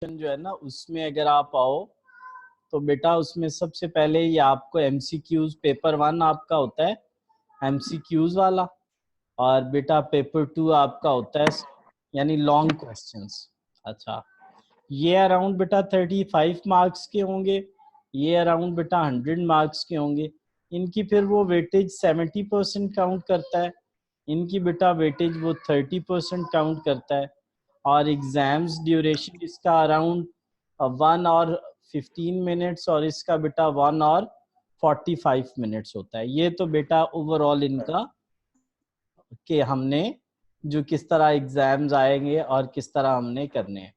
जो है ना उसमें अगर आप आओ तो बेटा उसमें सबसे पहले ये आपको एमसीक्यूज पेपर 1 आपका होता है एमसीक्यूज वाला, और बेटा पेपर 2 आपका होता है यानी लॉन्ग क्वेश्चंस। अच्छा, ये अराउंड बेटा 35 मार्क्स के होंगे, ये अराउंड बेटा 100 मार्क्स के होंगे। इनकी फिर वो वेटेज 70% काउंट करता है, इनकी बेटा वेटेज वो 30% काउंट करता है। और एग्जाम्स ड्यूरेशन इसका अराउंड 1 और 15 मिनट्स और इसका बेटा 1 और 45 मिनट्स होता है। ये तो बेटा ओवरऑल इनका कि हमने जो किस तरह एग्जाम्स आएंगे और किस तरह हमने करने हैं।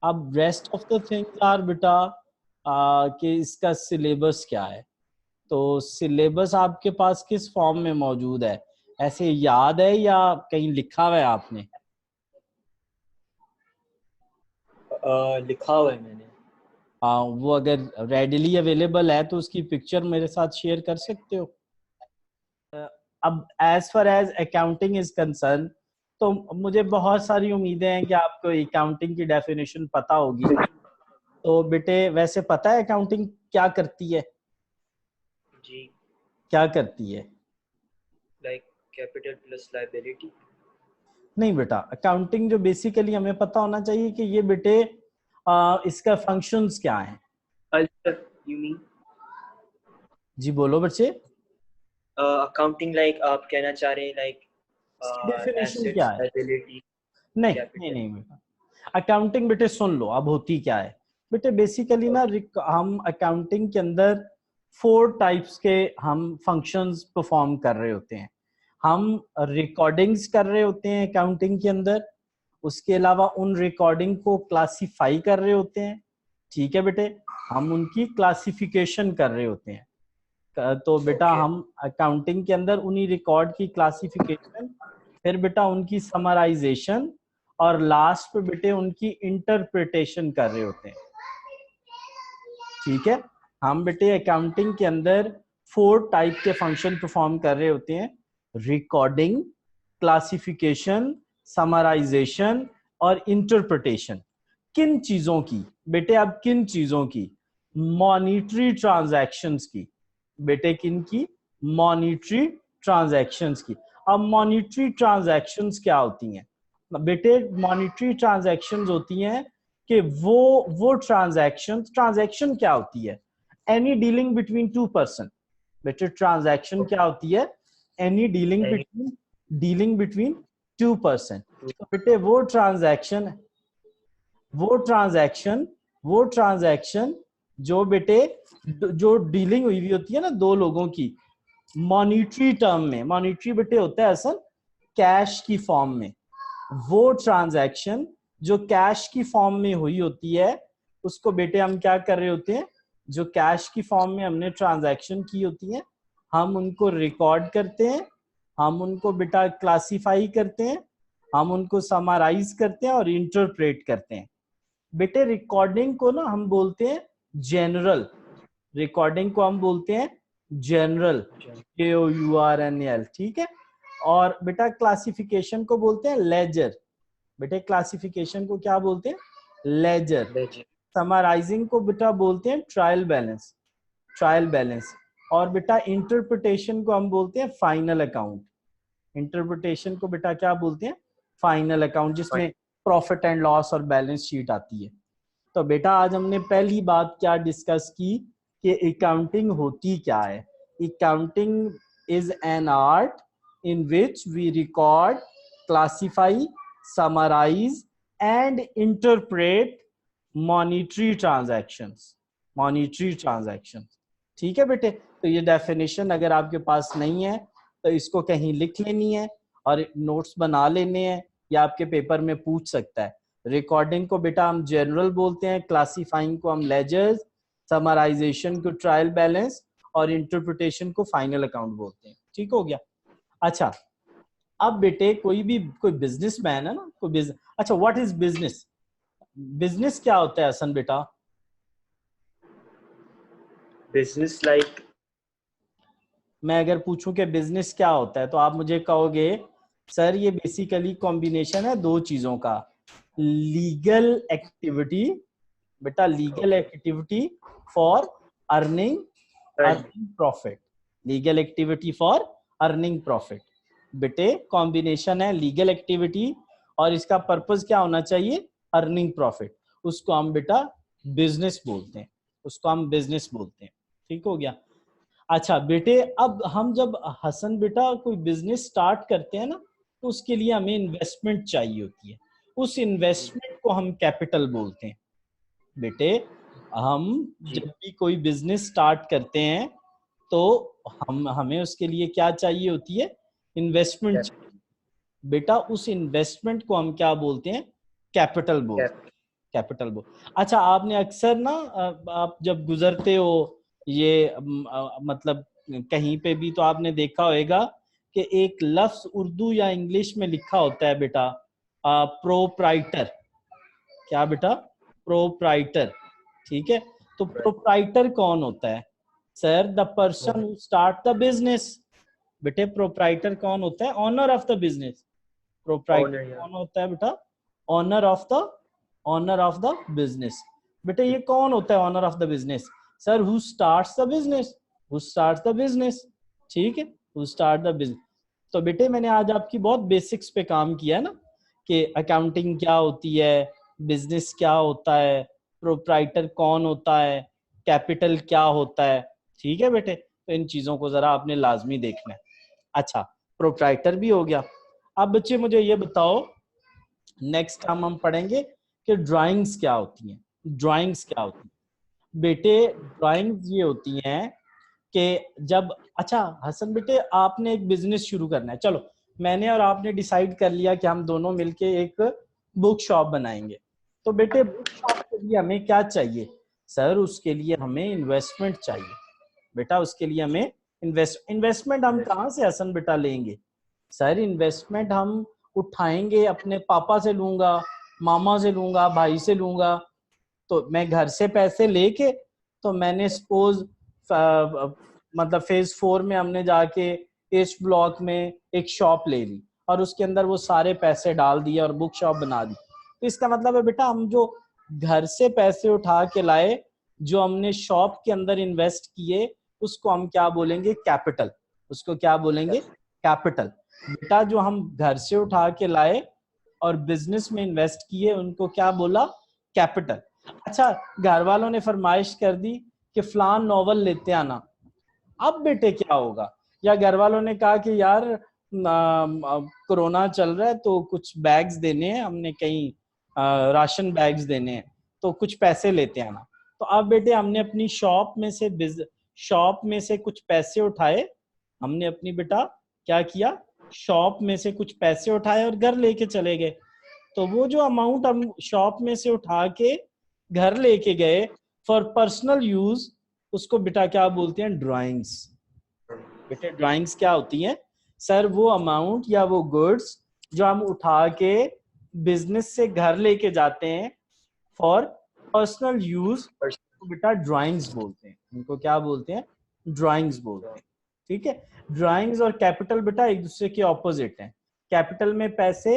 अब rest of the things are बेटा कि इसका सिलेबस क्या है। तो सिलेबस आपके पास किस फॉर्म में मौजूद है, ऐसे याद है या कहीं लिखा हुआ है आपने? लिखा हुआ है मैंने। वो अगर रेडिली अवेलेबल है तो उसकी पिक्चर मेरे साथ शेयर कर सकते हो। अब as far as accounting is concern, तो मुझे बहुत सारी उम्मीदें हैं कि आपको अकाउंटिंग की डेफिनेशन पता होगी। तो बेटे वैसे पता है अकाउंटिंग क्या करती है? जी। क्या करती है? Like capital plus liability. नहीं बेटा, अकाउंटिंग जो बेसिकली हमें पता होना चाहिए कि ये बेटे इसका फंक्शंस क्या हैं। यू मीन जी बोलो बच्चे। अकाउंटिंग, लाइक आप कहना चाह रहे हैं लाइक इसकी डेफिनेशन क्या एसेट्स है? लायबिलिटी नहीं नहीं कैपिटल। नहीं बेटा, अकाउंटिंग बेटे सुन लो अब होती क्या है। बेटे बेसिकली ना हम अकाउंटिंग के अंदर 4 टाइप्स के हम फंक्शंस परफॉर्म कर रहे होते हैं। हम रिकॉर्डिंग्स कर रहे होते हैं अकाउंटिंग के अंदर, उसके अलावा उन रिकॉर्डिंग को क्लासिफाई कर रहे होते हैं। ठीक है बेटे, हम उनकी क्लासिफिकेशन कर रहे होते हैं। तो बेटा Okay. हम अकाउंटिंग के अंदर उन्हीं रिकॉर्ड की क्लासिफिकेशन, फिर बेटा उनकी समराइजेशन, और लास्ट पे बेटे उनकी इंटरप्रिटेशन कर रहे होते हैं। ठीक है, हम बेटे अकाउंटिंग के अंदर 4 टाइप के फंक्शन परफॉर्म कर रहे होते हैं: रिकॉर्डिंग, क्लासिफिकेशन, समराइजेशन और इंटरप्रिटेशन। किन चीजों की बेटे? अब किन चीजों की? मॉनिटरी ट्रांजैक्शंस की। बेटे किन की? मॉनिटरी ट्रांजैक्शंस की। अब मॉनिटरी ट्रांजैक्शंस क्या होती हैं बेटे? मॉनिटरी ट्रांजैक्शंस होती हैं कि वो ट्रांजैक्शन क्या होती है? Any dealing between 2 person. बेटे ट्रांजैक्शन क्या होती है? Any dealing between 2 person. तो बेटे वो ट्रांजैक्शन जो बेटे जो डीलिंग हुई हुई होती है ना दो लोगों की मॉनिटरी टर्म में, मॉनिटरी बेटे होता है असल कैश की फॉर्म में, वो ट्रांजैक्शन जो कैश की फॉर्म में हुई होती है उसको बेटे हम क्या कर रहे होते हैं? जो कैश की फॉर्म में हमने ट्रांजैक्शन की होती है हम उनको रिकॉर्ड करते हैं, हम उनको बेटा क्लासिफाई करते हैं, हम उनको समराइज करते हैं और इंटरप्रेट करते हैं। बेटे रिकॉर्डिंग को ना हम बोलते हैं जनरल, रिकॉर्डिंग को हम बोलते हैं जनरल, KOURNAL। ठीक है, और बेटा क्लासिफिकेशन को बोलते हैं लेजर। बेटे क्लासिफिकेशन को क्या बोलते हैं? लेजर। समराइजिंग को बेटा बोलते हैं ट्रायल बैलेंस। और बेटा इंटरप्रिटेशन को हम बोलते हैं फाइनल अकाउंट। इंटरप्रिटेशन को बेटा क्या बोलते हैं? फाइनल अकाउंट, जिसमें प्रॉफिट एंड लॉस और बैलेंस शीट आती है। तो बेटा आज हमने पहली बात क्या डिस्कस की कि अकाउंटिंग होती क्या है। Accounting is an art in which we record, classify, summarise and interpret monetary transactions. ठीक है बेटे, तो ये डेफिनेशन अगर आपके पास नहीं है तो इसको कहीं लिख लेनी है और नोट्स बना लेने हैं, या आपके पेपर में पूछ सकता है। रिकॉर्डिंग को बेटा हम जनरल बोलते हैं, क्लासिफाइंग को हम लेजर्स, समराइजेशन को ट्रायल बैलेंस और इंटरप्रिटेशन को फाइनल अकाउंट बोलते हैं। ठीक हो गया? अच्छा, अब बेटे कोई बिजनेसमैन है ना, कोई बिजनेस, अच्छा व्हाट इज बिजनेस? बिजनेस क्या होता है हसन बेटा? बिजनेस लाइक, मैं अगर पूछूं कि बिजनेस क्या होता है तो आप मुझे कहोगे सर ये बेसिकली कॉम्बिनेशन है 2 चीजों का, लीगल एक्टिविटी, बेटा legal activity for earning profit, legal activity for earning profit. बेटे कॉम्बिनेशन है लीगल एक्टिविटी और इसका पर्पस क्या होना चाहिए, अर्निंग प्रॉफिट। उसको हम बेटा बिजनेस बोलते हैं, उसको हम बिजनेस बोलते हैं। ठीक हो गया। अच्छा बेटे, अब हम जब हसन बेटा कोई बिजनेस स्टार्ट करते हैं ना, तो उसके लिए हमें इन्वेस्टमेंट चाहिए होती है, उस इन्वेस्टमेंट को हम कैपिटल बोलते हैं। बेटे हम जब भी कोई बिजनेस स्टार्ट करते हैं तो हमें उसके लिए क्या चाहिए होती है, इन्वेस्टमेंट चाहिए। बेटा उस इन्वेस्टमेंट को हम क्या बोलते हैं, कैपिटल बोलते हैं, कैपिटल बोल। अच्छा आपने अक्सर ना आप जब गुजरते हो ये मतलब कहीं पे भी तो आपने देखा होगा कि एक लफ्ज उर्दू या इंग्लिश में लिखा होता है बेटा, प्रोप्राइटर। क्या बेटा, प्रोप्राइटर। ठीक है, तो प्रोप्राइटर कौन होता है sir, the person who start the business. बेटे प्रोप्राइटर कौन होता है, owner of the business. Proprietor कौन होता है बेटा, ऑनर ऑफ द बिजनेस। बेटे ये कौन होता है owner of the business, sir who starts the business, who starts the business. ठीक है, हु स्टार्ट द बिजनेस। तो बेटे मैंने आज आपकी बहुत बेसिक्स पे काम किया ना, कि अकाउंटिंग क्या होती है, बिजनेस क्या होता है, प्रोप्राइटर कौन होता है, कैपिटल क्या होता है। ठीक है बेटे, तो इन चीजों को जरा आपने लाजमी देखना है। अच्छा प्रोप्राइटर भी हो गया। अब बच्चे मुझे ये बताओ, नेक्स्ट टाइम हम पढ़ेंगे कि ड्राइंग्स क्या होती हैं। ड्राइंग्स क्या होती हैं बेटे, ड्राइंग्स ये होती हैं कि जब, अच्छा हसन बेटे आपने एक बिजनेस शुरू करना है, चलो मैंने और आपने डिसाइड कर लिया कि हम दोनों मिलके एक बुक शॉप बनाएंगे। तो बेटे बुक शॉप के लिए हमें क्या चाहिए सर, उसके लिए हमें इन्वेस्टमेंट चाहिए। बेटा उसके लिए हमें इन्वेस्टमेंट हम कहाँ से हसन बेटा लेंगे सर, इन्वेस्टमेंट हम उठाएंगे, अपने पापा से लूंगा, मामा से लूंगा, भाई से लूंगा। तो मैं घर से पैसे लेके, तो मैंने सपोज मतलब फेज 4 में हमने जाके ईस्ट ब्लॉक में एक शॉप ले ली और उसके अंदर वो सारे पैसे डाल दिए और बुक शॉप बना दी। तो इसका मतलब है बेटा हम जो घर से पैसे उठा के लाए, जो हमने शॉप के अंदर इन्वेस्ट किए, उसको हम क्या बोलेंगे, कैपिटल। उसको क्या बोलेंगे, कैपिटल। बेटा जो हम घर से उठा के लाए और बिजनेस में इन्वेस्ट किए, उनको क्या बोला, कैपिटल। अच्छा घर वालों ने फरमाइश कर दी कि फलान नॉवल लेते आना, अब बेटे क्या होगा, या घर वालों ने कहा कि यार कोरोना चल रहा है तो कुछ बैग्स देने हैं, हमने कहीं राशन बैग्स देने हैं, तो कुछ पैसे लेते आना। तो अब बेटे हमने अपनी शॉप में से कुछ पैसे उठाए, हमने अपनी बेटा क्या किया, शॉप में से कुछ पैसे उठाए और घर लेके चले गए। तो वो जो अमाउंट हम शॉप में से उठा के घर लेके गए फॉर पर्सनल यूज, उसको बेटा क्या बोलते हैं, ड्राइंग्स। बेटे ड्राइंग्स क्या होती हैं सर, वो अमाउंट या वो गुड्स जो हम उठा के बिजनेस से घर लेके जाते हैं फॉर पर्सनल यूज, तो बेटा ड्राइंग्स बोलते हैं। उनको क्या बोलते हैं, ड्राइंग्स बोलते हैं। ठीक है, ड्राइंग्स और कैपिटल बेटा एक दूसरे के ऑपोजिट हैं। कैपिटल में पैसे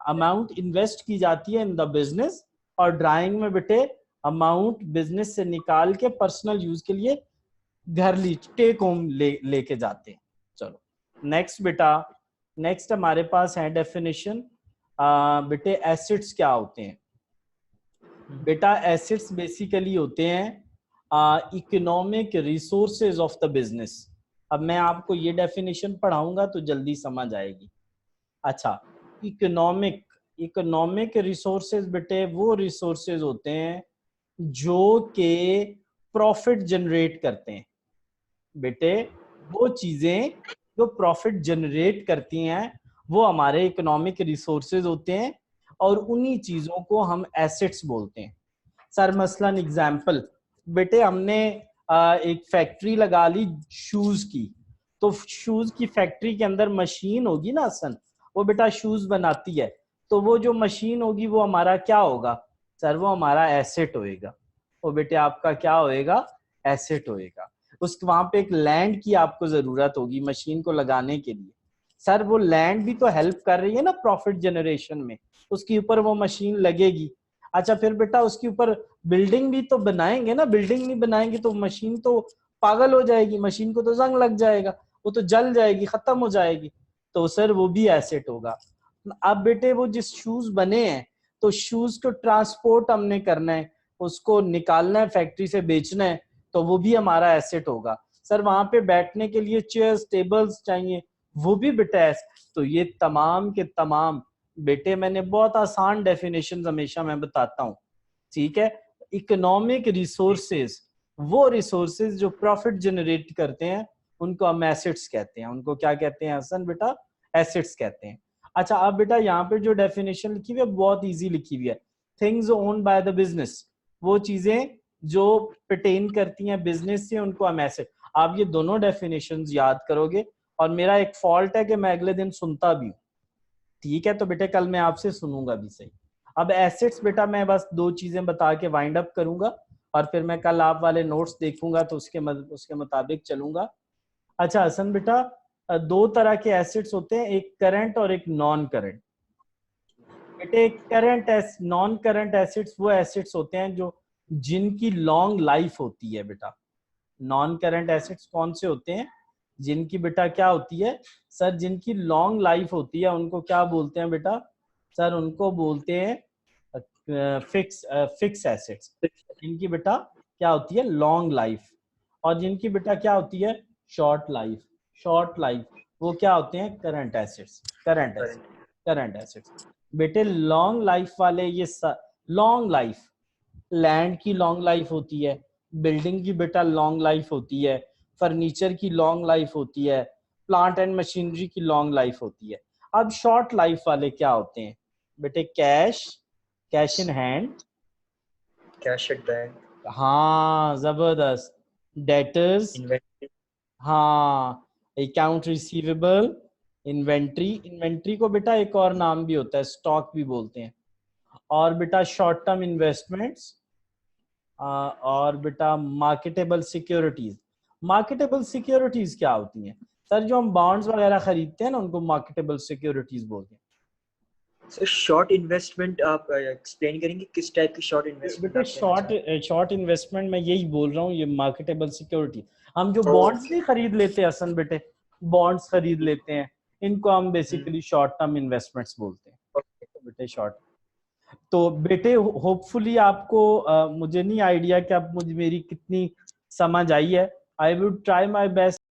अमाउंट इन्वेस्ट की जाती है इन द बिजनेस, और ड्राइंग में बेटे अमाउंट बिजनेस से निकाल के पर्सनल यूज के लिए घर टेक होम लेके जाते हैं। चलो नेक्स्ट बेटा, नेक्स्ट हमारे पास है डेफिनेशन। बेटे एसेट्स क्या होते हैं बेटा, एसेट्स बेसिकली होते हैं economic resources of the business. अब मैं आपको ये डेफिनेशन पढ़ाऊंगा तो जल्दी समझ आएगी। अच्छा इकोनॉमिक रिसोर्सेज बेटे वो रिसोर्सेज होते हैं जो के प्रॉफिट जनरेट करते हैं। बेटे वो चीजें जो प्रॉफिट जनरेट करती हैं वो हमारे इकोनॉमिक रिसोर्सेज होते हैं, और उन्हीं चीजों को हम एसेट्स बोलते हैं। सर मसलन एग्जाम्पल, बेटे हमने एक फैक्ट्री लगा ली शूज की, तो शूज की फैक्ट्री के अंदर मशीन होगी ना असन, वो बेटा शूज बनाती है, तो वो जो मशीन होगी वो हमारा क्या होगा सर, वो हमारा एसेट होएगा। वो बेटे आपका क्या होएगा, एसेट होएगा। उस वहां पे एक लैंड की आपको जरूरत होगी मशीन को लगाने के लिए, सर वो लैंड भी तो हेल्प कर रही है ना प्रॉफिट जनरेशन में, उसके ऊपर वो मशीन लगेगी। अच्छा फिर बेटा उसके ऊपर बिल्डिंग भी तो बनाएंगे ना, बिल्डिंग नहीं बनाएंगे तो मशीन तो पागल हो जाएगी, मशीन को तो जंग लग जाएगा, वो तो जल जाएगी, खत्म हो जाएगी। तो सर वो भी एसेट होगा। अब बेटे वो जिस शूज बने हैं, तो शूज को ट्रांसपोर्ट हमने करना है, उसको निकालना है फैक्ट्री से बेचना है, तो वो भी हमारा एसेट होगा। सर वहां पे बैठने के लिए चेयर्स टेबल्स चाहिए, वो भी बेटा है। तो ये तमाम के तमाम बेटे, मैंने बहुत आसान डेफिनेशन हमेशा मैं बताता हूँ, ठीक है। इकोनॉमिक रिसोर्सेज, वो रिसोर्सेज जो प्रॉफिट जनरेट करते हैं, उनको हम एसेट्स कहते हैं। उनको क्या कहते हैं हसन बेटा? एसेट्स कहते हैं। अच्छा अब बेटा यहाँ पे जो डेफिनेशन लिखी हुई है बहुत इजी लिखी हुई है। Things owned by the business, वो चीजें जो पर्टेन करती हैं बिजनेस से, उनको हम एसेट। आप ये दोनों डेफिनेशंस याद करोगे। और मेरा एक फॉल्ट है कि मैं अगले दिन सुनता भी हूँ, ठीक है, तो बेटे कल मैं आपसे सुनूंगा भी सही। अब एसेट्स बेटा मैं बस दो चीजें बता के वाइंड अप करूंगा, और फिर मैं कल आप वाले नोट्स देखूंगा तो उसके मुताबिक चलूंगा। अच्छा हसन बेटा, दो तरह के एसेट्स होते हैं, एक करंट और एक नॉन करंट। बेटे करंट नॉन करंट एसेट्स वो एसेट्स होते हैं जो जिनकी लॉन्ग लाइफ होती है बेटा। नॉन करंट एसेट्स कौन से होते हैं? जिनकी बेटा क्या होती है सर? जिनकी लॉन्ग लाइफ होती है, उनको क्या बोलते हैं बेटा? सर उनको बोलते हैं फिक्स एसेट्स। जिनकी बेटा क्या होती है? Long life. और जिनकी बेटा क्या होती है? Short life. शॉर्ट लाइफ वो क्या होते हैं? Current assets. करंट एसेट्स बेटे लॉन्ग लाइफ वाले, ये लॉन्ग लाइफ, लैंड की लॉन्ग लाइफ होती है, बिल्डिंग की बेटा लॉन्ग लाइफ होती है, फर्नीचर की लॉन्ग लाइफ होती है, प्लांट एंड मशीनरी की लॉन्ग लाइफ होती है। अब शॉर्ट लाइफ वाले क्या होते हैं बेटे? Cash, cash in hand, cash at bank, हाँ जबरदस्त, डेटर्स, इन्वेंटरी, हाँ, अकाउंट रिसीवेबल, इन्वेंट्री, इन्वेंट्री को बेटा एक और नाम भी होता है, स्टॉक भी बोलते हैं। और बेटा शॉर्ट टर्म इन्वेस्टमेंट्स, और बेटा मार्केटेबल सिक्योरिटीज। मार्केटेबल सिक्योरिटीज क्या होती हैं सर? जो हम बॉन्ड्स वगैरह खरीदते हैं ना, उनको मार्केटेबल सिक्योरिटीज बोलते हैं। सर शॉर्ट इन्वेस्टमेंट आप एक्सप्लेन करेंगे किस टाइप की शॉर्ट इन्वेस्टमेंट बेटे आप कहना चाह रहे शॉर्ट इन्वेस्टमेंट मैं यही बोल रहा हूँ, ये मार्केटेबल सिक्योरिटी। हम जो हैं? बॉन्ड्स ओके, नहीं खरीद लेते असन बेटे, बॉन्ड्स खरीद लेते हैं, इनको हम बेसिकली शॉर्ट टर्म इन्वेस्टमेंट्स बोलते हैं। ओके, तो बेटे शॉर्ट, तो बेटे होपफुली आपको मुझे नहीं आइडिया कि आप मुझे मेरी कितनी समझ आई है। I would try my best